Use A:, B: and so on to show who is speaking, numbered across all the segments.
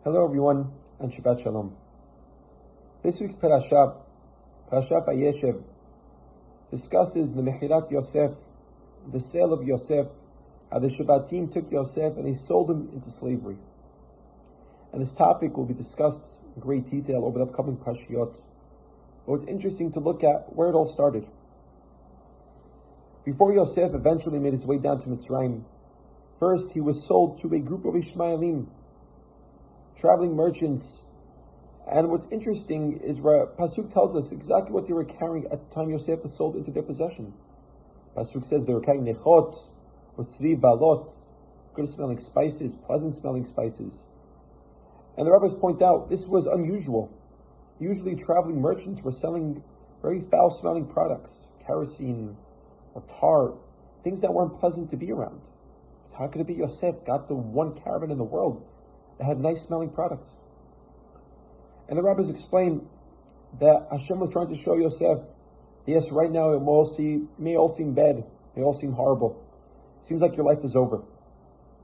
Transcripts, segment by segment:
A: Hello everyone, and Shabbat Shalom. This week's Parashat Vayeshev, discusses the Mechirat Yosef, the sale of Yosef, how the Shvatim took Yosef and they sold him into slavery. And this topic will be discussed in great detail over the upcoming Parashiyot. But it's interesting to look at where it all started. Before Yosef eventually made his way down to Mitzrayim, first he was sold to a group of Ishmaelim, traveling merchants. And what's interesting is where Pasuk tells us exactly what they were carrying at the time Yosef was sold into their possession. Pasuk says they were carrying nechot, utzri valot, good smelling spices, pleasant smelling spices. And the rabbis point out this was unusual. Usually traveling merchants were selling very foul smelling products, kerosene or tar, things that weren't pleasant to be around. So how could it be Yosef got the one caravan in the world that had nice smelling products? And the rabbis explain that Hashem was trying to show Yosef, yes, right now it may all seem bad, may all seem horrible. It seems like your life is over.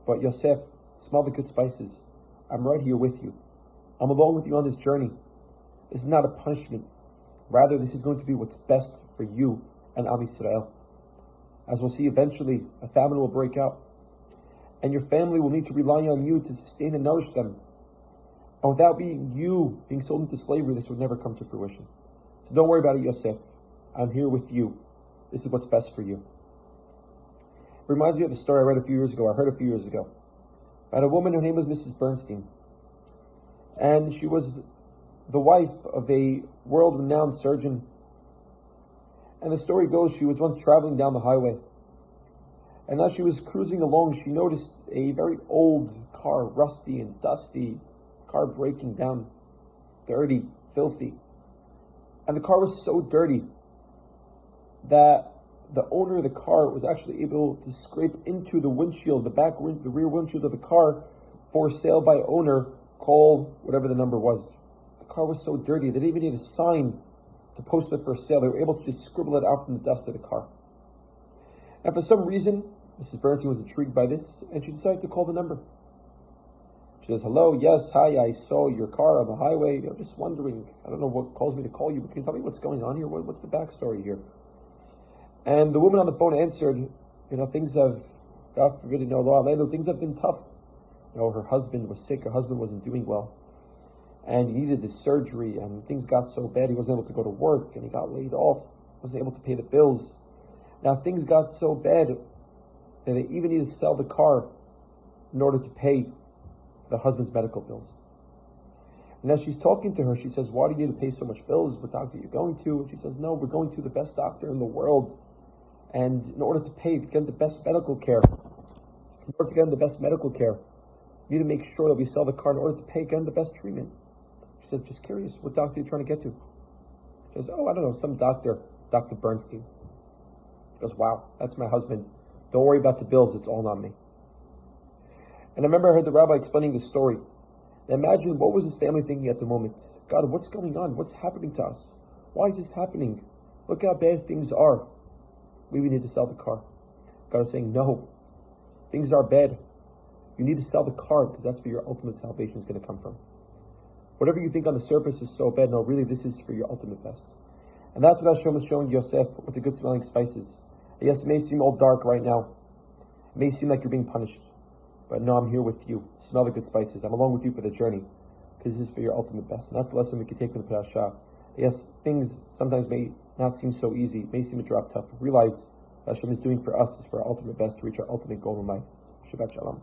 A: But Yosef, smell the good spices. I'm right here with you. I'm along with you on this journey. This is not a punishment. Rather, this is going to be what's best for you and Am Yisrael. As we'll see eventually, a famine will break out. And your family will need to rely on you to sustain and nourish them. And without you being sold into slavery, this would never come to fruition. So don't worry about it, Yosef. I'm here with you. This is what's best for you. It reminds me of a story I heard a few years ago, about a woman. Her name was Mrs. Bernstein. And she was the wife of a world-renowned surgeon. And the story goes, she was once traveling down the highway. And as she was cruising along, she noticed a very old car, rusty and dusty, car breaking down, dirty, filthy. And the car was so dirty that the owner of the car was actually able to scrape into the windshield, the rear windshield of the car, for sale by owner, call whatever the number was. The car was so dirty, they didn't even need a sign to post it for sale. They were able to just scribble it out from the dust of the car. And for some reason, Mrs. Bernstein was intrigued by this, and she decided to call the number. She says, hello, yes, hi, I saw your car on the highway. I'm just wondering, I don't know what calls me to call you, but can you tell me what's going on here? What's the backstory here? And the woman on the phone answered, things have, God forbid, things have been tough. Her husband was sick, her husband wasn't doing well, and he needed this surgery, and things got so bad he wasn't able to go to work, and he got laid off, wasn't able to pay the bills. Now things got so bad that they even need to sell the car in order to pay the husband's medical bills. And as she's talking to her, she says, why do you need to pay so much bills? What doctor are you going to? And she says, no, we're going to the best doctor in the world. And in order to get the best medical care, we need to make sure that we sell the car in order to get the best treatment. She says, just curious, what doctor are you trying to get to? She says, I don't know, some doctor, Dr. Bernstein. She goes, wow, that's my husband. Don't worry about the bills, it's all on me. And I remember I heard the rabbi explaining this story. And imagine, what was his family thinking at the moment? God, what's going on? What's happening to us? Why is this happening? Look how bad things are. We need to sell the car. God is saying, no, things are bad. You need to sell the car because that's where your ultimate salvation is going to come from. Whatever you think on the surface is so bad, no, really this is for your ultimate best. And that's what Hashem was showing Yosef with the good smelling spices. Yes, it may seem all dark right now. It may seem like you're being punished. But no, I'm here with you. Smell the good spices. I'm along with you for the journey. Because this is for your ultimate best. And that's the lesson we can take from the Parashah. Yes, things sometimes may not seem so easy. May seem to drop tough. Realize what Hashem is doing for us is for our ultimate best to reach our ultimate goal in life. Shabbat Shalom.